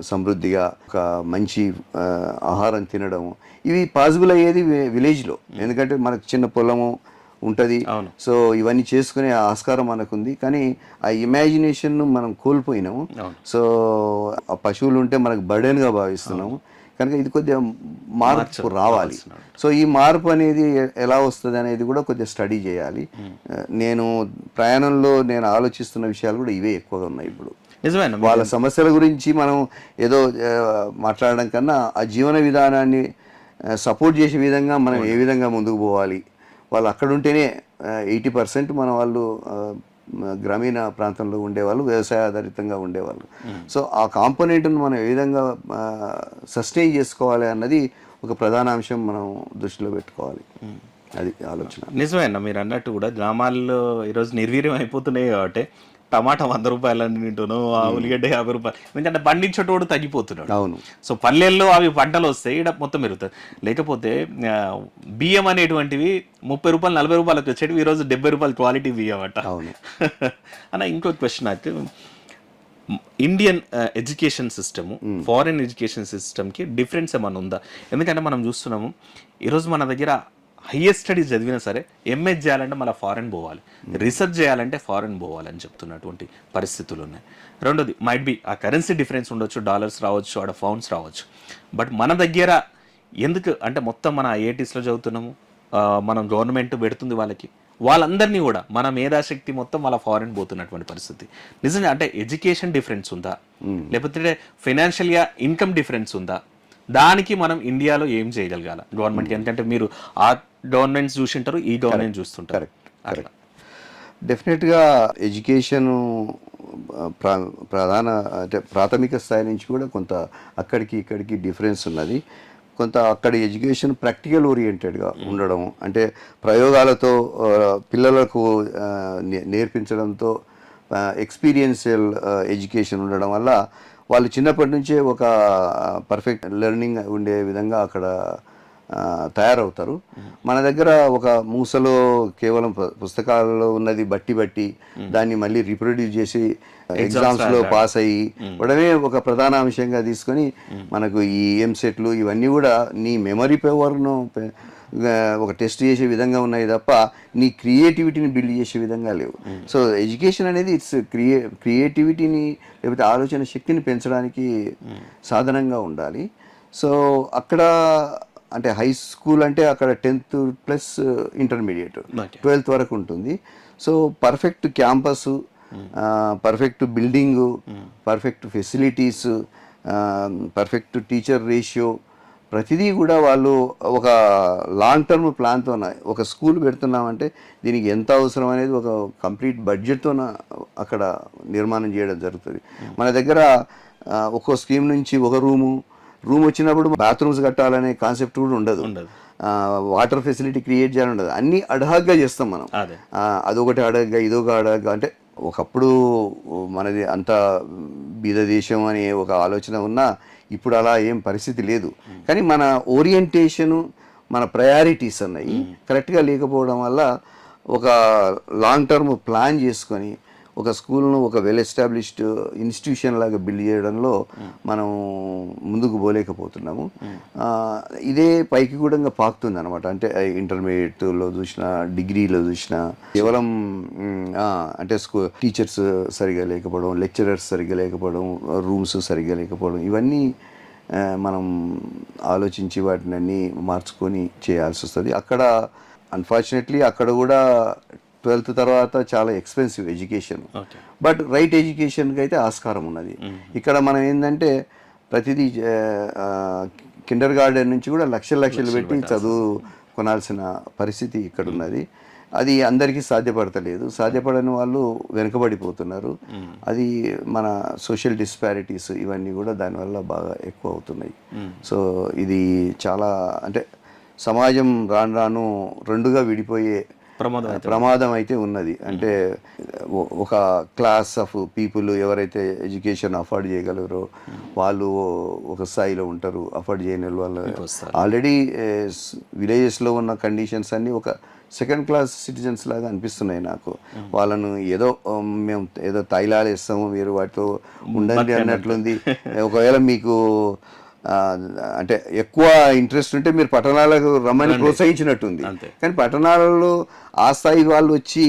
సమృద్ధిగా ఒక మంచి ఆహారం తినడం, ఇవి పాసిబుల్ అయ్యేది విలేజ్లో. ఎందుకంటే మనకు చిన్న పొలము ఉంటుంది. సో ఇవన్నీ చేసుకునే ఆస్కారం మనకుంది. కానీ ఆ ఇమాజినేషన్ మనం కోల్పోయినాము. సో ఆ పశువులు ఉంటే మనకు బర్డెన్గా భావిస్తున్నాము. కనుక ఇది కొద్దిగా మార్పు రావాలి. సో ఈ మార్పు అనేది ఎలా వస్తుంది అనేది కూడా కొద్దిగా స్టడీ చేయాలి. నేను ప్రయాణంలో నేను ఆలోచిస్తున్న విషయాలు కూడా ఇవే ఎక్కువగా ఉన్నాయి. ఇప్పుడు వాళ్ళ సమస్యల గురించి మనం ఏదో మాట్లాడడం కన్నా ఆ జీవన విధానాన్ని సపోర్ట్ చేసే విధంగా మనం ఏ విధంగా ముందుకు పోవాలి. వాళ్ళు అక్కడ ఉంటేనే 80% మన వాళ్ళు గ్రామీణ ప్రాంతంలో ఉండేవాళ్ళు, వ్యవసాయ ఆధారితంగా ఉండేవాళ్ళు. సో ఆ కాంపోనెంట్ను మనం ఏ విధంగా సస్టైన్ చేసుకోవాలి అన్నది ఒక ప్రధాన అంశం మనం దృష్టిలో పెట్టుకోవాలి. అది ఆలోచన. నిజమేనా మీరు అన్నట్టు కూడా గ్రామాల్లో ఈరోజు నిర్వీర్యం అయిపోతున్నాయి కాబట్టి టమాటా 100 రూపాయలని వింటును, ఆ ఉల్లిగడ్డ 50 రూపాయలు, ఎందుకంటే పండించేటోడు తగ్గిపోతున్నాడు. అవును. సో పల్లెల్లో అవి పంటలు వస్తాయి, ఇక్కడ మొత్తం పెరుగుతుంది. లేకపోతే బియ్యం అనేటువంటివి 30 రూపాయలు 40 రూపాయలకు వచ్చేటివి ఈరోజు 70 రూపాయలు క్వాలిటీ బియ్యం అట. అవును అన్న ఇంకొక క్వశ్చన్ అయితే, Indian education system foreign education సిస్టమ్కి డిఫరెన్స్ ఏమన్నా ఉందా? ఎందుకంటే మనం చూస్తున్నాము ఈరోజు మన దగ్గర హయ్యెస్ట్ స్టడీస్ చదివినా సరే ఎంఎస్ చేయాలంటే మళ్ళీ ఫారెన్ పోవాలి, రీసెర్చ్ చేయాలంటే ఫారెన్ పోవాలని చెప్తున్నటువంటి పరిస్థితులు ఉన్నాయి. రెండోది మైట్ బి ఆ కరెన్సీ డిఫరెన్స్ ఉండొచ్చు, డాలర్స్ రావచ్చు, ఆడ పౌండ్స్ రావచ్చు. బట్ మన దగ్గర ఎందుకు అంటే మొత్తం మన ఐఐటీస్లో చదువుతున్నాము, మనం గవర్నమెంట్ పెడుతుంది వాళ్ళందరినీ కూడా మన మేధాశక్తి మొత్తం వాళ్ళ ఫారెన్ పోతున్నటువంటి పరిస్థితి. నిజంగా అంటే ఎడ్యుకేషన్ డిఫరెన్స్ ఉందా, లేకపోతే ఫైనాన్షియల్గా ఇన్కమ్ డిఫరెన్స్ ఉందా? దానికి మనం ఇండియాలో ఏం చేయగలగాల గవర్నమెంట్కి? ఎందుకంటే మీరు ఆ గవర్నమెంట్స్ చూసింటారు, ఈ గవర్నమెంట్ చూస్తుంటారు. కరెక్ట్. డెఫినెట్గా ఎడ్యుకేషన్ ప్రధాన అంటే ప్రాథమిక స్థాయి నుంచి కూడా కొంత అక్కడికి ఇక్కడికి డిఫరెన్స్ ఉన్నది. కొంత అక్కడ ఎడ్యుకేషన్ ప్రాక్టికల్ ఓరియంటెడ్గా ఉండడం, అంటే ప్రయోగాలతో పిల్లలకు నేర్పించడంతో ఎక్స్పీరియన్షియల్ ఎడ్యుకేషన్ ఉండడం వల్ల వాళ్ళు చిన్నప్పటి నుంచే ఒక పర్ఫెక్ట్ లెర్నింగ్ ఉండే విధంగా అక్కడ తయారవుతారు. మన దగ్గర ఒక మూసలో కేవలం పుస్తకాలలో ఉన్నది బట్టి దాన్ని మళ్ళీ రీప్రొడ్యూస్ చేసి ఎగ్జామ్స్లో పాస్ అయ్యి ఇవ్వడమే ఒక ప్రధాన అంశంగా తీసుకొని మనకు ఈ ఎంసెట్లు ఇవన్నీ కూడా నీ మెమరీ పవర్ను ఒక టెస్ట్ చేసే విధంగా ఉన్నాయి తప్ప నీ క్రియేటివిటీని బిల్డ్ చేసే విధంగా లేవు. సో ఎడ్యుకేషన్ అనేది ఇట్స్ క్రియేటివిటీని లేకపోతే ఆలోచన శక్తిని పెంచడానికి సాధనంగా ఉండాలి. సో అక్కడ అంటే హై స్కూల్ అంటే అక్కడ 10th plus intermediate Okay. 12th వరకు ఉంటుంది. So perfect campus, perfect building, perfect facilities, perfect teacher ratio, ప్రతిదీ కూడా వాళ్ళు ఒక లాంగ్ టర్మ్ ప్లాన్తో ఒక స్కూల్ పెడుతున్నామంటే దీనికి ఎంత అవసరం అనేది ఒక కంప్లీట్ బడ్జెట్తో అక్కడ నిర్మాణం చేయడం జరుగుతుంది. మన దగ్గర ఒక్కో స్కీమ్ నుంచి ఒక రూమ్ వచ్చినప్పుడు బాత్రూమ్స్ కట్టాలనే కాన్సెప్ట్ కూడా ఉండదు. వాటర్ ఫెసిలిటీ క్రియేట్ చేయాలని ఉండదు. అన్నీ అడహాగ్గా చేస్తాం మనం. అదొకటి అడగ్గా ఇదొక అడగ్గా. అంటే ఒకప్పుడు మనది అంత బీద దేశం అనే ఒక ఆలోచన ఉన్నా ఇప్పుడు అలా ఏం పరిస్థితి లేదు. కానీ మన ఓరియంటేషను, మన ప్రయారిటీస్ అన్నవి కరెక్ట్గా లేకపోవడం వల్ల ఒక లాంగ్ టర్మ్ ప్లాన్ చేసుకొని ఒక స్కూల్ను ఒక వెల్ ఎస్టాబ్లిష్డ్ ఇన్స్టిట్యూషన్ లాగా బిల్డ్ చేయడంలో మనం ముందుకు పోలేకపోతున్నాము. ఇదే పైకి కూడా ఇంకా పాకుతుంది అనమాట. అంటే ఇంటర్మీడియట్లో చూసినా, డిగ్రీలో చూసినా కేవలం అంటే టీచర్స్ సరిగా లేకపోవడం, లెక్చరర్స్ సరిగా లేకపోవడం, రూమ్స్ సరిగా లేకపోవడం, ఇవన్నీ మనం ఆలోచించి వాటిని అన్నీ మార్చుకొని చేయాల్సి వస్తుంది. అక్కడ అన్ఫార్చునేట్లీ అక్కడ కూడా 12th తర్వాత చాలా ఎక్స్పెన్సివ్ ఎడ్యుకేషన్. బట్ రైట్ ఎడ్యుకేషన్కి అయితే ఆస్కారం ఉన్నది. ఇక్కడ మనం ఏంటంటే ప్రతిదీ కిండర్ గార్డెన్ నుంచి కూడా లక్షలు పెట్టి చదువు కొనాల్సిన పరిస్థితి ఇక్కడ ఉన్నది. అది అందరికీ సాధ్యపడతలేదు. సాధ్యపడని వాళ్ళు వెనుకబడిపోతున్నారు. అది మన సోషల్ డిస్పారిటీస్ ఇవన్నీ కూడా దానివల్ల బాగా ఎక్కువ అవుతున్నాయి. సో ఇది చాలా అంటే సమాజం రాను రెండుగా విడిపోయే ప్రమాదం అయితే ఉన్నది. అంటే ఒక క్లాస్ ఆఫ్ పీపుల్ ఎవరైతే ఎడ్యుకేషన్ అఫోర్డ్ చేయగలరో వాళ్ళు ఒక స్థాయిలో ఉంటారు. అఫోర్డ్ చేయని వాళ్ళు ఆల్రెడీ విలేజెస్లో ఉన్న కండిషన్స్ అన్నీ ఒక సెకండ్ క్లాస్ సిటిజన్స్ లాగా అనిపిస్తున్నాయి నాకు. వాళ్ళను మేము ఏదో తైలాలు ఇస్తాము, మీరు వాటితో ఉండండి అన్నట్లుంది. ఒకవేళ మీకు అంటే ఎక్కువ ఇంట్రెస్ట్ ఉంటే మీరు పట్టణాలకు రమ్మని ప్రోత్సహించినట్టుంది. కానీ పట్టణాలలో ఆ స్థాయి వాళ్ళు వచ్చి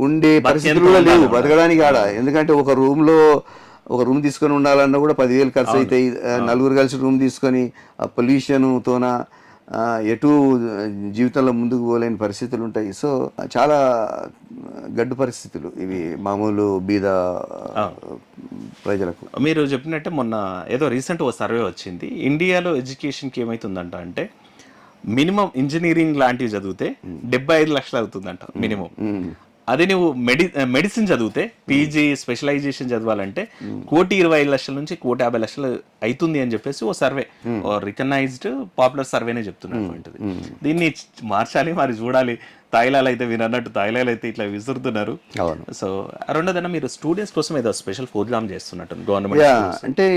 ఉండే పరిస్థితులు కూడా లేవు బతకడానికి ఆడ. ఎందుకంటే ఒక రూమ్ తీసుకొని ఉండాలన్నా కూడా 10,000 ఖర్చు అవుతాయి. నలుగురు కలిసి రూమ్ తీసుకొని ఆ పొల్యూషన్తోన ఎటు జీవితంలో ముందుకు పోలేని పరిస్థితులు ఉంటాయి. సో చాలా గడ్డు పరిస్థితులు ఇవి మామూలు బీద ప్రజలకు. మీరు చెప్పినట్టే మొన్న ఏదో రీసెంట్ ఒక సర్వే వచ్చింది. ఇండియాలో ఎడ్యుకేషన్కి ఏమవుతుందంట అంటే మినిమం ఇంజనీరింగ్ లాంటివి చదివితే 75 లక్షలు అవుతుందంట మినిమం. అదే నువ్వు మెడిసిన్ చదివితే పీజీ స్పెషలైజేషన్ చదవాలంటే 1,20,00,000 నుంచి 1,50,00,000 అవుతుంది అని చెప్పేసి ఓ సర్వే, ఓ రికగ్నైజ్డ్ పాపులర్ సర్వేనే చెప్తున్నటువంటిది. దీన్ని మార్చాలి, మరి చూడాలి. తాయిలాలు అయితే మీరు అన్నట్టు తాయిలాలు అయితే ఇట్లా విసురుతున్నారు. సో రెండోదన్నా మీరు స్టూడెంట్స్ కోసం ఏదో స్పెషల్ ప్రోగ్రామ్ చేస్తున్నట్టు గవర్నమెంట్. అంటే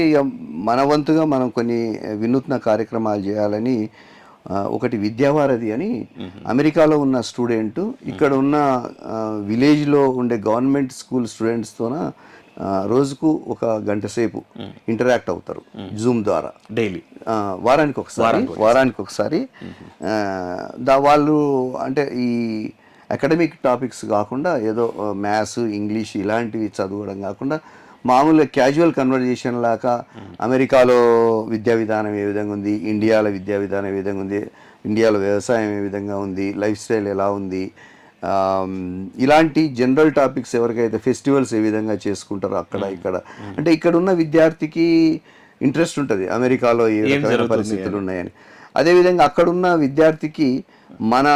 మన వంతుగా మనం కొన్ని వినూత్న కార్యక్రమాలు చేయాలని ఒకటి విద్యావారధి అని అమెరికాలో ఉన్న స్టూడెంట్ ఇక్కడ ఉన్న విలేజ్లో ఉండే గవర్నమెంట్ స్కూల్ స్టూడెంట్స్తోన రోజుకు 1 గంట సేపు ఇంటరాక్ట్ అవుతారు జూమ్ ద్వారా డైలీ. వారానికి ఒకసారి వాళ్ళు అంటే ఈ అకాడమిక్ టాపిక్స్ కాకుండా ఏదో మ్యాథ్స్, ఇంగ్లీష్ ఇలాంటివి చదవడం కాకుండా మామూలుగా క్యాజువల్ కన్వర్జేషన్ లాగా అమెరికాలో విద్యా విధానం ఏ విధంగా ఉంది, ఇండియాలో విద్యా విధానం ఏ విధంగా ఉంది, ఇండియాలో వ్యవసాయం ఏ విధంగా ఉంది, లైఫ్ స్టైల్ ఎలా ఉంది, ఇలాంటి జనరల్ టాపిక్స్, ఎవరికైతే ఫెస్టివల్స్ ఏ విధంగా చేసుకుంటారో అక్కడ ఇక్కడ. అంటే ఇక్కడ ఉన్న విద్యార్థికి ఇంట్రెస్ట్ ఉంటుంది అమెరికాలో ఏ రకమైన పరిస్థితులు ఉన్నాయని. అదేవిధంగా అక్కడున్న విద్యార్థికి మన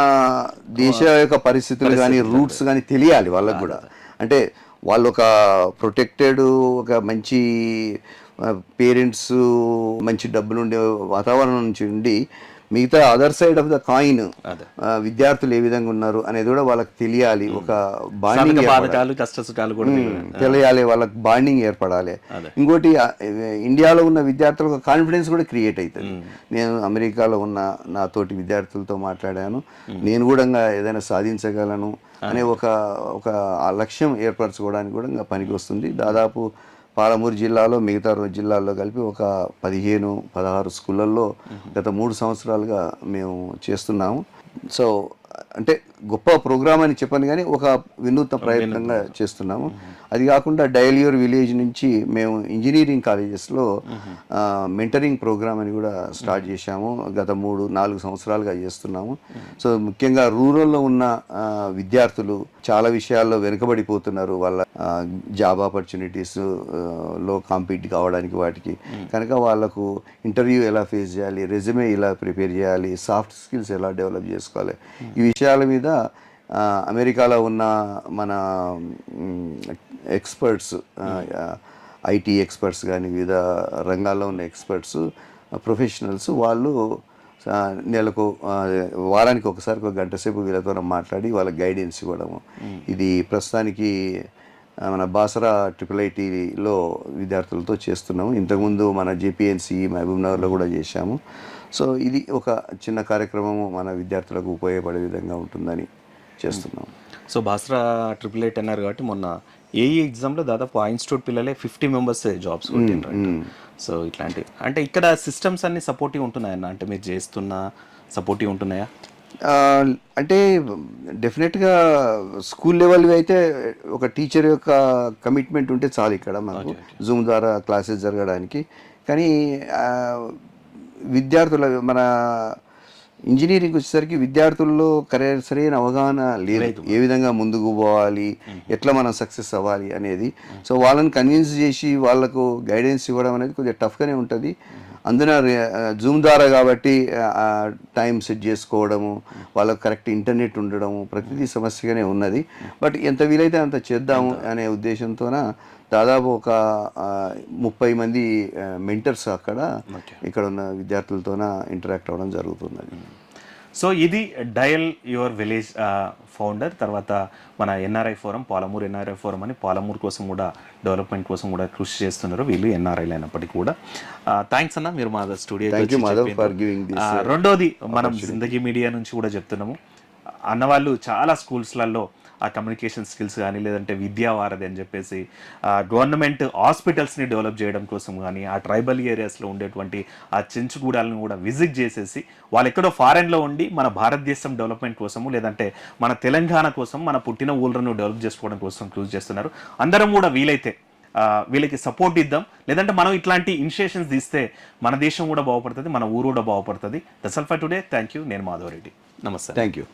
దేశ యొక్క పరిస్థితులు కానీ రూట్స్ కానీ తెలియాలి వాళ్ళకు కూడా. అంటే వాళ్ళు ఒక ప్రొటెక్టెడ్, ఒక మంచి పేరెంట్స్, మంచి డబ్బులు ఉండే వాతావరణం నుంచి ఉండి మిగతా other side of the coin విద్యార్థులు ఏ విధంగా ఉన్నారు అనేది కూడా వాళ్ళకి తెలియాలి. ఒక బాండింగ్ తెలియాలి, వాళ్ళకి బాండింగ్ ఏర్పడాలి. ఇంకోటి ఇండియాలో ఉన్న విద్యార్థులకు కాన్ఫిడెన్స్ కూడా క్రియేట్ అవుతుంది. నేను అమెరికాలో ఉన్న నాతోటి విద్యార్థులతో మాట్లాడాను, నేను కూడా ఏదైనా సాధించగలను అనే ఒక లక్ష్యం ఏర్పరచుకోవడానికి కూడా పనికి వస్తుంది. దాదాపు పాలమూరు జిల్లాలో మిగతా జిల్లాల్లో కలిపి ఒక 15-16 స్కూళ్ళల్లో గత 3 సంవత్సరాలుగా మేము చేస్తున్నాము. సో అంటే గొప్ప ప్రోగ్రామ్ అని చెప్పను కానీ ఒక వినూత్న ప్రయత్నంగా చేస్తున్నాము. అది కాకుండా డయల్ యువర్ విలేజ్ నుంచి మేము ఇంజనీరింగ్ కాలేజెస్లో మెంటరింగ్ ప్రోగ్రామ్ అని కూడా స్టార్ట్ చేశాము. గత 3-4 సంవత్సరాలుగా చేస్తున్నాము. సో ముఖ్యంగా రూరల్లో ఉన్న విద్యార్థులు చాలా విషయాల్లో వెనుకబడిపోతున్నారు. వాళ్ళ జాబ్ ఆపర్చునిటీస్ లో కాంపీట్ కావడానికి వాటికి కనుక వాళ్ళకు ఇంటర్వ్యూ ఎలా ఫేస్ చేయాలి, రెజ్యూమే ఎలా ప్రిపేర్ చేయాలి, సాఫ్ట్ స్కిల్స్ ఎలా డెవలప్ చేసుకోవాలి, ఈ విషయాల మీద అమెరికాలో ఉన్న మన ఎక్స్పర్ట్స్, ఐటీ ఎక్స్పర్ట్స్ కానీ వివిధ రంగాల్లో ఉన్న ఎక్స్పర్ట్స్, ప్రొఫెషనల్స్ వాళ్ళు నెలకు వారానికి ఒకసారి 1 గంట సేపు వీళ్ళతో మాట్లాడి వాళ్ళకి గైడెన్స్ ఇవ్వడము. ఇది ప్రస్తుతానికి మన బాసరా IIITలో విద్యార్థులతో చేస్తున్నాము. ఇంతకుముందు మన JPNC మహబూబ్నగర్లో కూడా చేశాము. సో ఇది ఒక చిన్న కార్యక్రమము మన విద్యార్థులకు ఉపయోగపడే విధంగా ఉంటుందని చేస్తున్నాం. సో బాసరా 888 అన్నారు కాబట్టి మొన్న ఏఈ ఎగ్జామ్లో దాదాపు ఆ ఇన్స్టిట్యూట్ పిల్లలే 50 మెంబర్స్ జాబ్స్ కొట్టిండ్రు. సో ఇట్లాంటివి అంటే ఇక్కడ సిస్టమ్స్ అన్ని సపోర్టివ్ ఉంటున్నాయన్న, అంటే మీరు చేస్తున్న సపోర్టివ్ ఉంటున్నాయా? అంటే డెఫినెట్గా స్కూల్ లెవెల్ అయితే ఒక టీచర్ యొక్క కమిట్మెంట్ ఉంటే చాలు ఇక్కడ మనకు జూమ్ ద్వారా క్లాసెస్ జరగడానికి. కానీ విద్యార్థుల మన ఇంజనీరింగ్ వచ్చేసరికి విద్యార్థుల్లో సరైన అవగాహన లేదు. ఏ విధంగా ముందుకు పోవాలి, ఎట్లా మనం సక్సెస్ అవ్వాలి అనేది. సో వాళ్ళని కన్విన్స్ చేసి వాళ్ళకు గైడెన్స్ ఇవ్వడం అనేది కొద్దిగా టఫ్గానే ఉంటుంది. అందున జూమ్ ద్వారా కాబట్టి టైం సెట్ చేసుకోవడము, వాళ్ళకు కరెక్ట్ ఇంటర్నెట్ ఉండడము ప్రతిదీ సమస్యగానే ఉన్నది. బట్ ఎంత వీలైతే అంత చేద్దాము అనే ఉద్దేశంతోన దాదాపు ఒక 30 మంది మెంటర్స్ ఇక్కడ ఉన్న విద్యార్థులతోన ఇంటరాక్ట్ అవ్వడం జరుగుతున్నది. సో ఇది డయల్ యువర్ విలేజ్ ఫౌండర్, తర్వాత మన NRI forum, Palamuru NRI forum అని పాలమూరు కోసం కూడా డెవలప్మెంట్ కోసం కూడా కృషి చేస్తున్నారు వీళ్ళు, ఎన్ఆర్ఐలు అయినప్పటికీ కూడా. థ్యాంక్స్ అన్న, మీరు మా స్టూడియో. రెండోది మనం జిందగీ మీడియా నుంచి కూడా చెప్తున్నాము, అన్నవాళ్ళు చాలా స్కూల్స్లలో ఆ కమ్యూనికేషన్ స్కిల్స్ కానీ లేదంటే విద్యావారధి అని చెప్పేసి గవర్నమెంట్ హాస్పిటల్స్ని డెవలప్ చేయడం కోసం కానీ ఆ ట్రైబల్ ఏరియాస్లో ఉండేటువంటి ఆ చెంచుగూడాలను కూడా విజిట్ చేసేసి వాళ్ళు ఎక్కడో ఫారెన్లో ఉండి మన భారతదేశం డెవలప్మెంట్ కోసము లేదంటే మన తెలంగాణ కోసం మన పుట్టిన ఊళ్ళను డెవలప్ చేసుకోవడం కోసం కృషి చేస్తున్నారు. అందరం కూడా వీలైతే వీళ్ళకి సపోర్ట్ ఇద్దాం, లేదంటే మనం ఇట్లాంటి ఇనిషియేషన్స్ తీస్తే మన దేశం కూడా బాగుపడుతుంది, మన ఊరు కూడా బాగుపడుతుంది. That's all for today. Thank you. నేను మాధవ్ రెడ్డి. నమస్తే. Thank you.